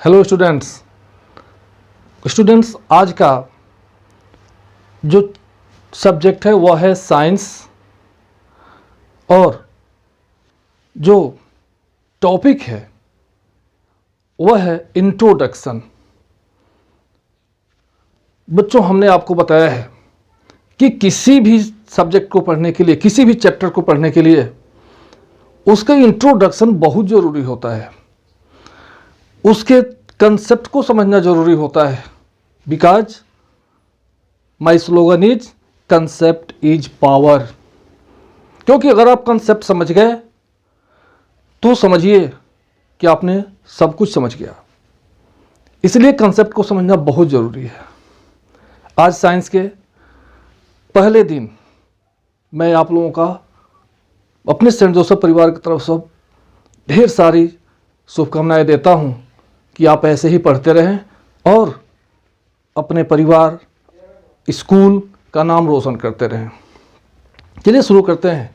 Hello students, आज का जो सब्जेक्ट है वह है साइंस और जो टॉपिक है वह है इंट्रोडक्शन। बच्चों, हमने आपको बताया है कि किसी भी सब्जेक्ट को पढ़ने के लिए, किसी भी चैप्टर को पढ़ने के लिए उसका इंट्रोडक्शन बहुत ज़रूरी होता है, उसके कंसेप्ट को समझना ज़रूरी होता है। Because my slogan is concept is power. क्योंकि अगर आप कंसेप्ट समझ गए तो समझिए कि आपने सब कुछ समझ गया। इसलिए कंसेप्ट को समझना बहुत ज़रूरी है। आज साइंस के पहले दिन मैं आप लोगों का अपने सेंट जोसेफ परिवार की तरफ से ढेर सारी शुभकामनाएं देता हूं कि आप ऐसे ही पढ़ते रहें और अपने परिवार, स्कूल का नाम रोशन करते रहें। चलिए शुरू करते हैं।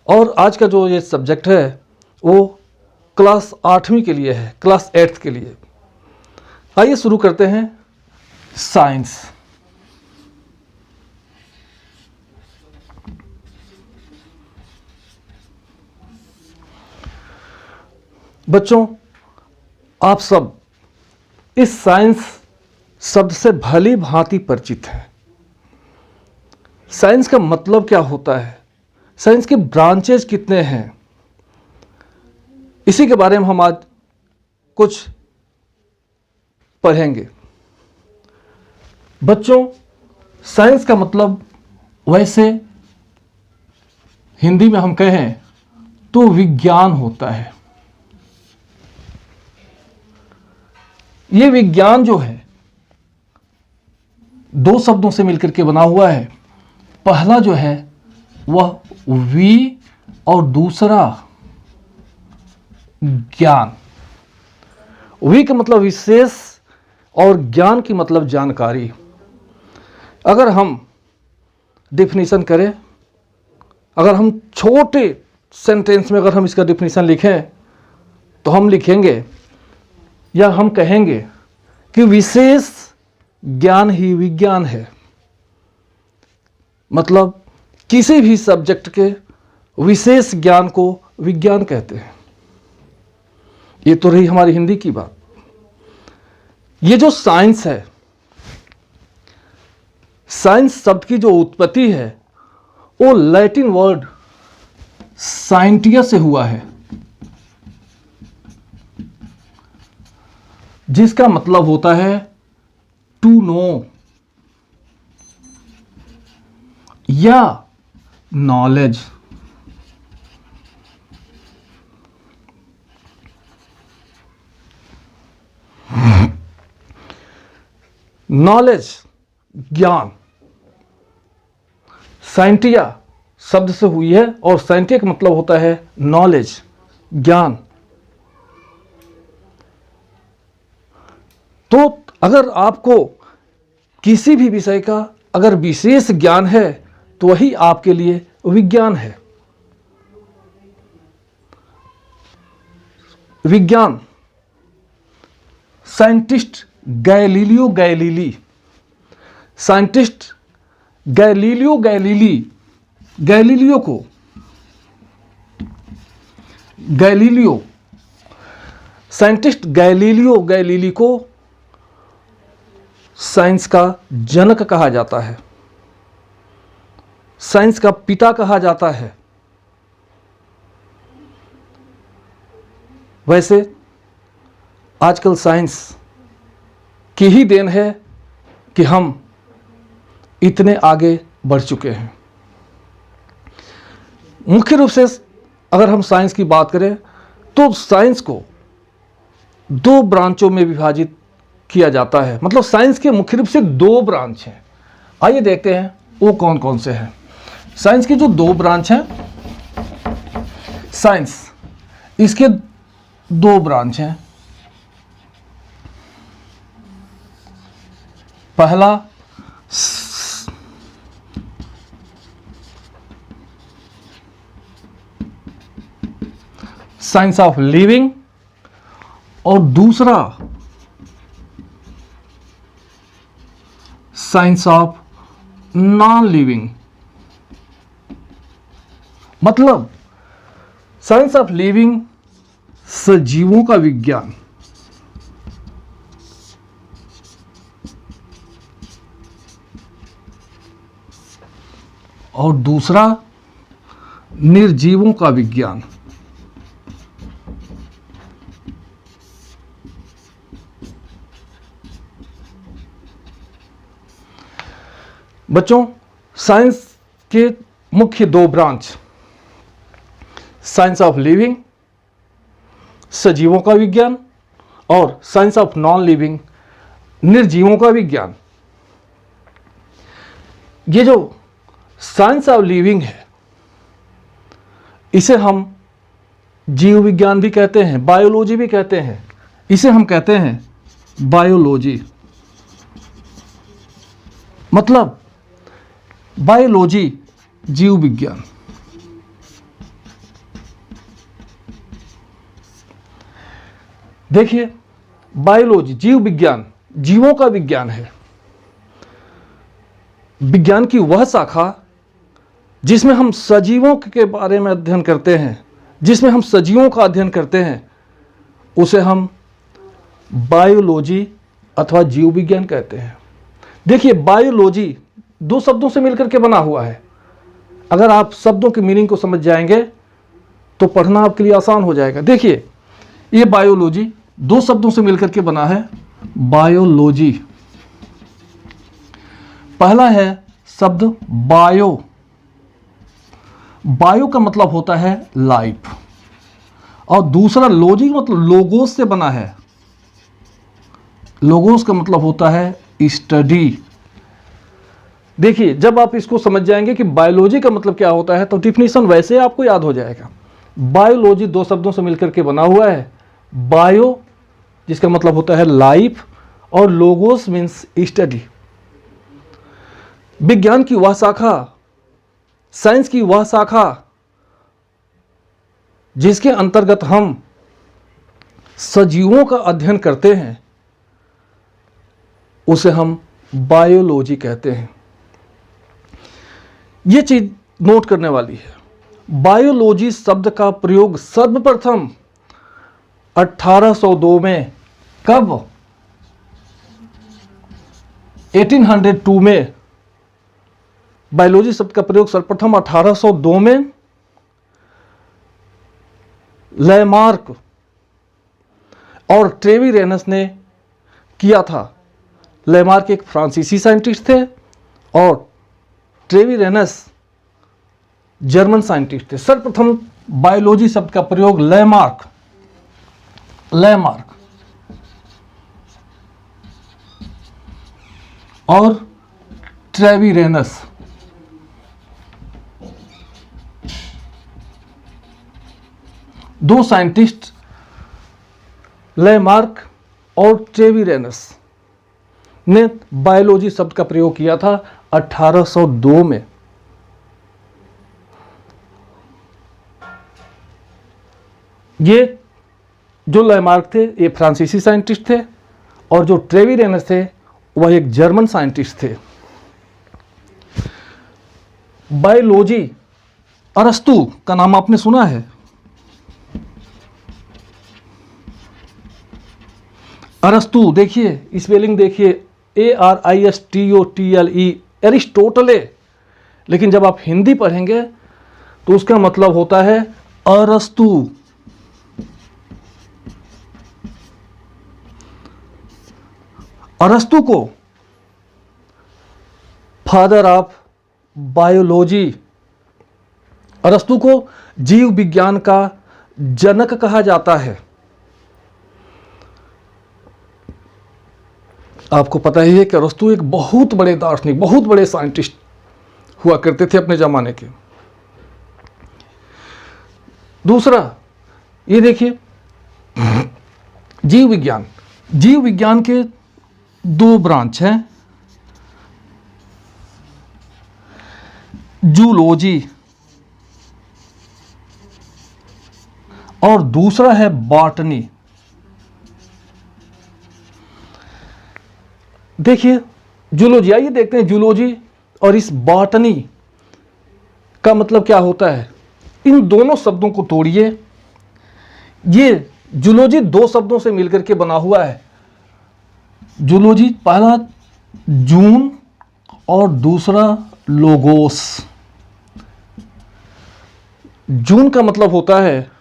और आज का जो ये सब्जेक्ट है वो क्लास 8वीं के लिए है, क्लास 8th के लिए। आइए शुरू करते हैं साइंस। बच्चों, आप सब इस साइंस शब्द से भली भांति परिचित हैं। साइंस का मतलब क्या होता है, साइंस के ब्रांचेज कितने हैं, इसी के बारे में हम आज कुछ पढ़ेंगे। बच्चों, साइंस का मतलब वैसे हिंदी में हम कहें तो विज्ञान होता है। ये विज्ञान जो है दो शब्दों से मिलकर के बना हुआ है। पहला जो है वह वी और दूसरा ज्ञान। वी का मतलब विशेष और ज्ञान की मतलब जानकारी। अगर हम डिफिनीशन करें, अगर हम छोटे सेंटेंस में अगर हम इसका डिफिनीशन लिखें तो हम लिखेंगे या हम कहेंगे कि विशेष ज्ञान ही विज्ञान है। मतलब किसी भी सब्जेक्ट के विशेष ज्ञान को विज्ञान कहते हैं। ये तो रही हमारी हिंदी की बात। ये जो साइंस है, साइंस शब्द की जो उत्पत्ति है वो लैटिन वर्ड साइंटिया से हुआ है, जिसका मतलब होता है टू नो या नॉलेज। नॉलेज, ज्ञान, साइंटिया शब्द से हुई है और साइंटिया का मतलब होता है नॉलेज, ज्ञान। तो अगर आपको किसी भी विषय का अगर विशेष ज्ञान है तो वही आपके लिए विज्ञान है। विज्ञान scientist Galileo Galilei, scientist Galileo Galilei, Galileo को गैलीलियो साइंटिस्ट गैलीलियो गैलीली को साइंस का जनक कहा जाता है, साइंस का पिता कहा जाता है। वैसे आजकल साइंस की ही देन है कि हम इतने आगे बढ़ चुके हैं। मुख्य रूप से अगर हम साइंस की बात करें तो साइंस को दो ब्रांचों में विभाजित किया जाता है। मतलब साइंस के मुख्य रूप से दो ब्रांच हैं। आइए देखते हैं वो कौन कौन से हैं। साइंस के जो दो ब्रांच हैं, साइंस इसके दो ब्रांच हैं। पहला साइंस ऑफ लिविंग और दूसरा साइंस ऑफ नॉन लिविंग। मतलब साइंस ऑफ लिविंग सजीवों का विज्ञान, और दूसरा निर्जीवों का विज्ञान। बच्चों, साइंस के मुख्य दो ब्रांच, साइंस ऑफ लिविंग सजीवों का विज्ञान और साइंस ऑफ नॉन लिविंग निर्जीवों का विज्ञान। ये जो साइंस ऑफ लिविंग है इसे हम जीव विज्ञान भी कहते हैं, बायोलॉजी भी कहते हैं। इसे हम कहते हैं बायोलॉजी। मतलब बायोलॉजी जीव विज्ञान। देखिए, बायोलॉजी जीव विज्ञान जीवों का विज्ञान है। विज्ञान की वह शाखा जिसमें हम सजीवों के बारे में अध्ययन करते हैं, जिसमें हम सजीवों का अध्ययन करते हैं, उसे हम बायोलॉजी अथवा जीव विज्ञान कहते हैं। देखिए, बायोलॉजी दो शब्दों से मिलकर के बना हुआ है। अगर आप शब्दों की मीनिंग को समझ जाएंगे तो पढ़ना आपके लिए आसान हो जाएगा। देखिए, ये बायोलॉजी दो शब्दों से मिलकर के बना है। बायोलॉजी, पहला है शब्द बायो। बायो का मतलब होता है लाइफ, और दूसरा लॉजी मतलब लोगोस से बना है। लोगोस का मतलब होता है स्टडी। देखिए, जब आप इसको समझ जाएंगे कि बायोलॉजी का मतलब क्या होता है तो डिफिनीशन वैसे आपको याद हो जाएगा। बायोलॉजी दो शब्दों से मिलकर के बना हुआ है। बायो जिसका मतलब होता है लाइफ और लोगोस मीन्स स्टडी। विज्ञान की वह शाखा, साइंस की वह शाखा जिसके अंतर्गत हम सजीवों का अध्ययन करते हैं, उसे हम बायोलॉजी कहते हैं। यह चीज नोट करने वाली है। बायोलॉजी शब्द का प्रयोग सर्वप्रथम 1802 में, कब? 1802 में बायोलॉजी शब्द का प्रयोग सर्वप्रथम 1802 में लेमार्क और ट्रेविरेनस ने किया था। लेमार्क एक फ्रांसीसी साइंटिस्ट थे और ट्रेविरेनस जर्मन साइंटिस्ट थे। सर्वप्रथम बायोलॉजी शब्द का प्रयोग लेमार्क और ट्रेविरेनस, दो साइंटिस्ट लेमार्क और ट्रेविरेनस ने बायोलॉजी शब्द का प्रयोग किया था 1802 में। ये जो लेमार्क थे ये फ्रांसीसी साइंटिस्ट थे और जो ट्रेविरेनस थे वह एक जर्मन साइंटिस्ट थे। बायोलॉजी, अरस्तु का नाम आपने सुना है? अरस्तु, देखिए स्पेलिंग देखिए, ARISTOTLE, एरिस्टोटले। लेकिन जब आप हिंदी पढ़ेंगे तो उसका मतलब होता है अरस्तु। अरस्तु को फादर ऑफ बायोलॉजी, अरस्तु को जीव विज्ञान का जनक कहा जाता है। आपको पता ही है कि अरस्तु एक बहुत बड़े दार्शनिक, बहुत बड़े साइंटिस्ट हुआ करते थे अपने जमाने के। दूसरा, ये देखिए जीव विज्ञान। जीव विज्ञान के दो ब्रांच हैं, जूलॉजी और दूसरा है बॉटनी। देखिए जूलॉजी, आइए देखते हैं जूलॉजी और इस बॉटनी का मतलब क्या होता है। इन दोनों शब्दों को तोड़िए। ये जूलॉजी दो शब्दों से मिलकर के बना हुआ है। जूलॉजी, पहला जून और दूसरा लोगोस। जून का मतलब होता है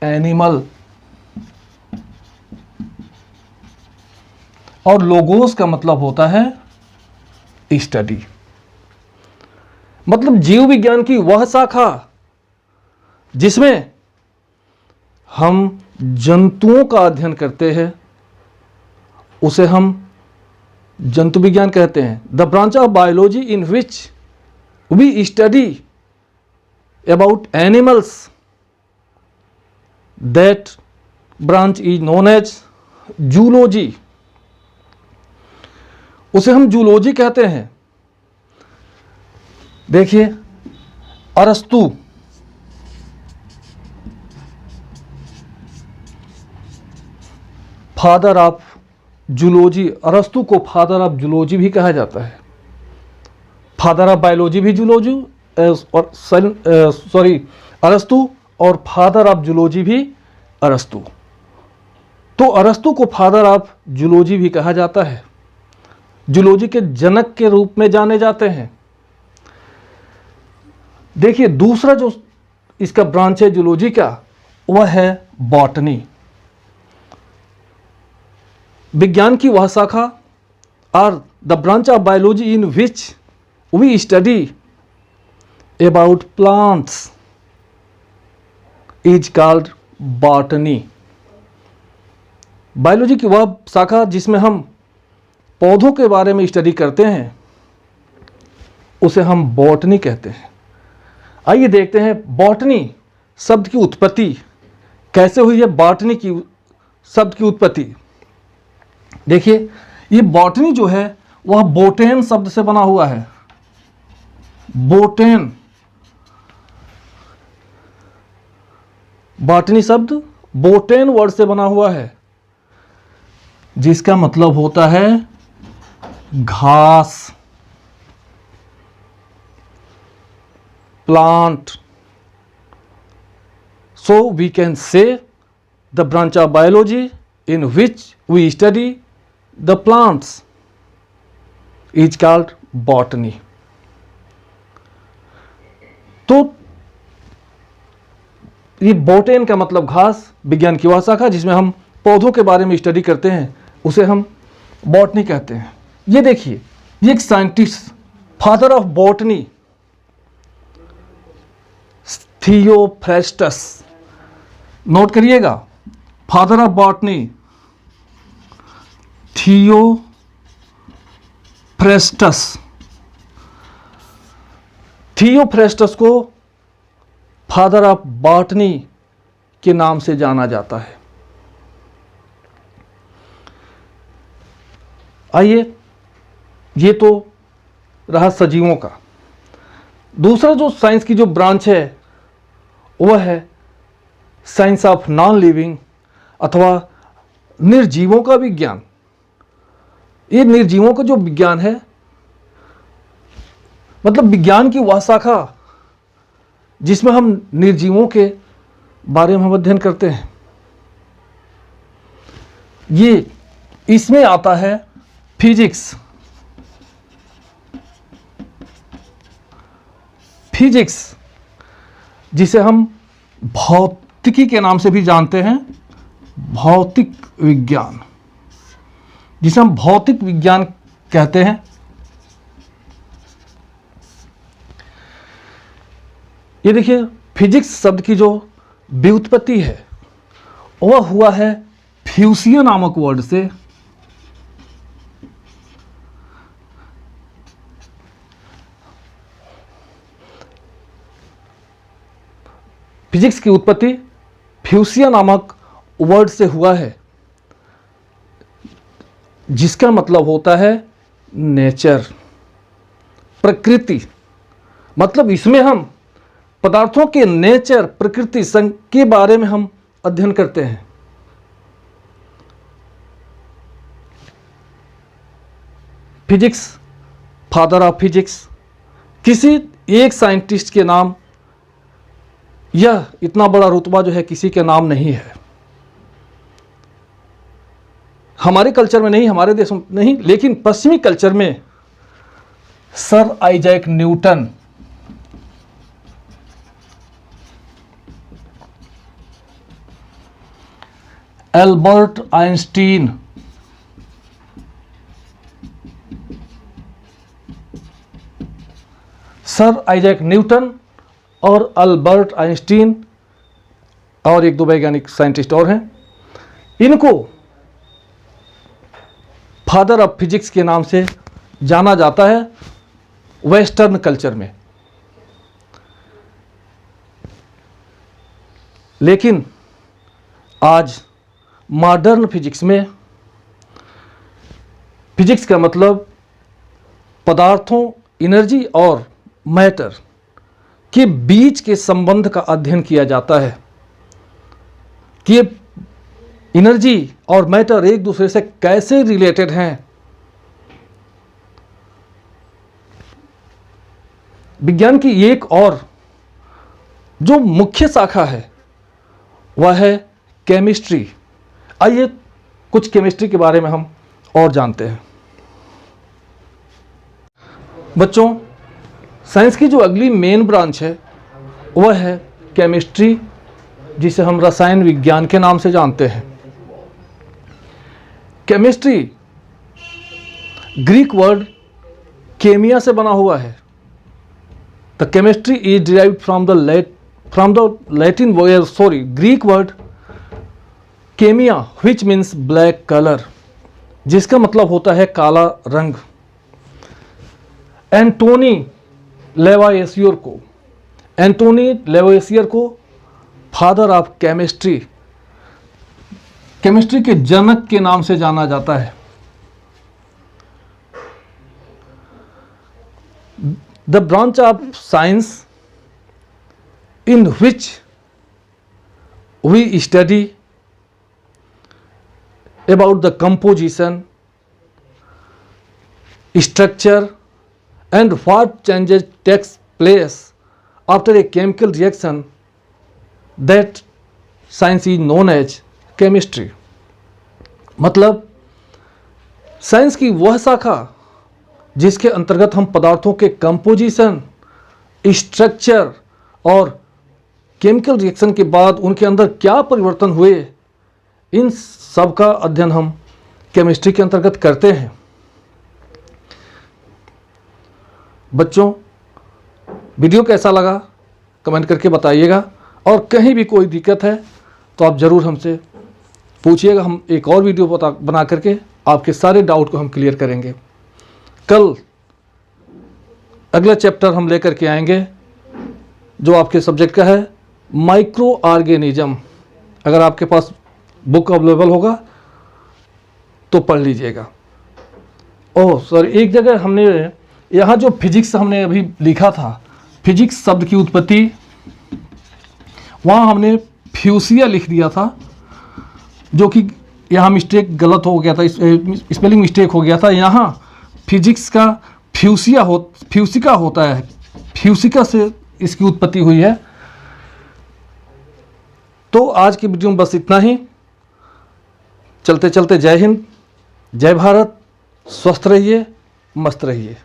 एनिमल और लोगोस का मतलब होता है स्टडी, मतलब जीव विज्ञान की वह शाखा जिसमें हम जंतुओं का अध्ययन करते हैं, उसे हम जंतु विज्ञान कहते हैं। The branch of biology in which we study about animals, that branch is known as zoology. उसे हम जूलॉजी कहते हैं। देखिए अरस्तु, फादर ऑफ जूलॉजी, अरस्तु को फादर ऑफ जूलॉजी भी कहा जाता है। फादर ऑफ बायोलॉजी भी जूलॉजी, और सॉरी अरस्तु, और फादर ऑफ जूलॉजी भी अरस्तु। तो अरस्तु को फादर ऑफ जूलॉजी भी कहा जाता है, जूलॉजी के जनक के रूप में जाने जाते हैं। देखिए दूसरा जो इसका ब्रांच है जूलॉजी का, वह है बॉटनी, विज्ञान की वह शाखा, और the branch of biology in which we study about plants is called botany. Biology की वह शाखा जिसमें हम पौधों के बारे में स्टडी करते हैं, उसे हम बॉटनी कहते हैं। आइए देखते हैं बॉटनी शब्द की उत्पत्ति कैसे हुई है। बॉटनी की शब्द की उत्पत्ति देखिए, ये बॉटनी जो है वह बोटेन शब्द से बना हुआ है। बोटेन, बॉटनी शब्द बोटेन वर्ड से बना हुआ है, जिसका मतलब होता है घास, plant. So we can say the branch of biology in which we study the plants is called botany. तो ये बोटेन का मतलब घास, विज्ञान की वह शाखा जिसमें हम पौधों के बारे में स्टडी करते हैं, उसे हम बॉटनी कहते हैं। ये देखिए, ये एक scientist, father of botany, Theophrastus, note करिएगा, father of botany Theophrastus. Theophrastus को फादर ऑफ बॉटनी के नाम से जाना जाता है। आइए, ये तो रहा सजीवों का। दूसरा जो साइंस की जो ब्रांच है वह है साइंस ऑफ नॉन लिविंग अथवा निर्जीवों का विज्ञान। ये निर्जीवों का जो विज्ञान है, मतलब विज्ञान की वह शाखा जिसमें हम निर्जीवों के बारे में हम अध्ययन करते हैं। ये इसमें आता है फिजिक्स। फिजिक्स जिसे हम भौतिकी के नाम से भी जानते हैं, भौतिक विज्ञान, जिसे हम भौतिक विज्ञान कहते हैं। ये देखिए, फिजिक्स शब्द की जो व्युत्पत्ति है वह हुआ है फ्यूसिया नामक वर्ड से। फिजिक्स की उत्पत्ति फ्यूसिया नामक वर्ड से हुआ है, जिसका मतलब होता है नेचर, प्रकृति। मतलब इसमें हम पदार्थों के नेचर, प्रकृति के बारे में हम अध्ययन करते हैं। फिजिक्स, फादर ऑफ फिजिक्स, किसी एक साइंटिस्ट के नाम यह इतना बड़ा रुतबा जो है किसी के नाम नहीं है। हमारे कल्चर में नहीं, हमारे देश में नहीं, लेकिन पश्चिमी कल्चर में sir Isaac Newton, Albert Einstein, sir Isaac Newton और अल्बर्ट आइंस्टीन और एक दो वैज्ञानिक साइंटिस्ट और हैं, इनको फादर ऑफ फिजिक्स के नाम से जाना जाता है वेस्टर्न कल्चर में। लेकिन आज मॉडर्न फिजिक्स में फिजिक्स का मतलब पदार्थों, एनर्जी और मैटर के बीच के संबंध का अध्ययन किया जाता है कि एनर्जी और मैटर एक दूसरे से कैसे रिलेटेड हैं। विज्ञान की एक और जो मुख्य शाखा है वह है केमिस्ट्री। आइए कुछ केमिस्ट्री के बारे में हम और जानते हैं। बच्चों, साइंस की जो अगली मेन ब्रांच है वह है केमिस्ट्री, जिसे हम रसायन विज्ञान के नाम से जानते हैं। केमिस्ट्री ग्रीक वर्ड केमिया से बना हुआ है। The chemistry is derived from the Latin Greek word chemia which means black colour, जिसका मतलब होता है काला रंग। एंटोनी लेवोइसियर को फादर ऑफ केमिस्ट्री, केमिस्ट्री के जनक के नाम से जाना जाता है। The branch of science in which we study about the composition, structure and what changes takes place after a chemical reaction, that science is known as chemistry। मतलब science की वह शाखा जिसके अंतर्गत हम पदार्थों के कंपोजिशन, स्ट्रक्चर और केमिकल रिएक्शन के बाद उनके अंदर क्या परिवर्तन हुए, इन सब का अध्ययन हम केमिस्ट्री के अंतर्गत करते हैं। बच्चों, वीडियो कैसा लगा कमेंट करके बताइएगा, और कहीं भी कोई दिक्कत है तो आप ज़रूर हमसे पूछिएगा। हम एक और वीडियो बना करके आपके सारे डाउट को हम क्लियर करेंगे। कल अगला चैप्टर हम लेकर के आएंगे जो आपके सब्जेक्ट का है माइक्रो ऑर्गेनिज्म। अगर आपके पास बुक अवेलेबल होगा तो पढ़ लीजिएगा। ओह सर, एक जगह हमने यहाँ जो फिजिक्स हमने अभी लिखा था, फिजिक्स शब्द की उत्पत्ति, वहाँ हमने फ्यूसिया लिख दिया था, जो कि यहाँ मिस्टेक गलत हो गया था, स्पेलिंग मिस्टेक हो गया था। यहाँ फिजिक्स का फ्यूसिका होता है, फ्यूसिका से इसकी उत्पत्ति हुई है। तो आज की वीडियो में बस इतना ही। चलते चलते जय हिंद, जय भारत, स्वस्थ रहिए, मस्त रहिए।